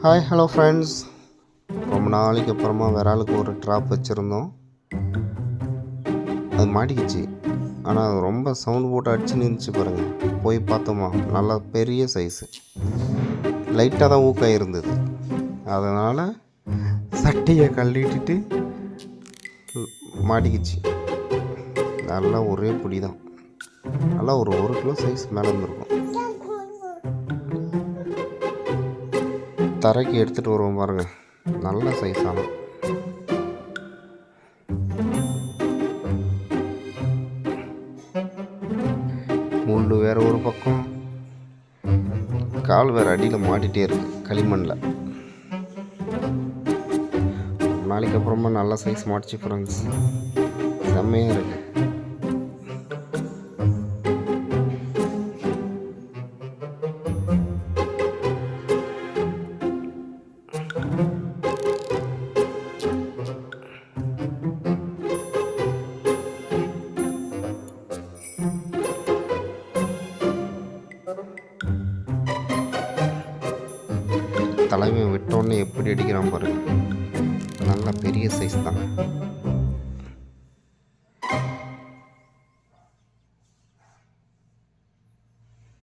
Hi hello friends. ரொம்ப நாளைக்கு அப்புறமா விராலுக்கு ஒரு ட்ராப் வச்சுருந்தோம். அது மாட்டிக்கிச்சு. ஆனால் அது ரொம்ப சவுண்டு போட்டு அடிச்சுன்னு இருந்துச்சு பாருங்கள். போய் பார்த்தோமா, நல்லா பெரிய சைஸு. லைட்டாக தான் ஊக்காக இருந்தது. அதனால் சட்டையை கழட்டிட்டு மாட்டிக்கிச்சு. நல்லா ஒரே பிடி தான். நல்லா ஒரு 1 கிலோ சைஸ் மேலே இருந்திருக்கும். தரைக்கு எடுத்துகிட்டு வருவோம் பாருங்கள். நல்ல சைஸ். ஆனால் முள் வேறு ஒரு பக்கம், கால் வேறு அடியில் மாட்டிகிட்டே இருக்கு களிமண்ணில். நாளைக்கு அப்புறமா நல்ல சைஸ் மாட்டிச்சு ஃப்ரெண்ட்ஸ். செம்மையாக இருக்குது. தலைமை விட்டோன்னே எப்படி அடிக்கிறான் பாரு. நல்ல பெரிய சைஸ் தான்.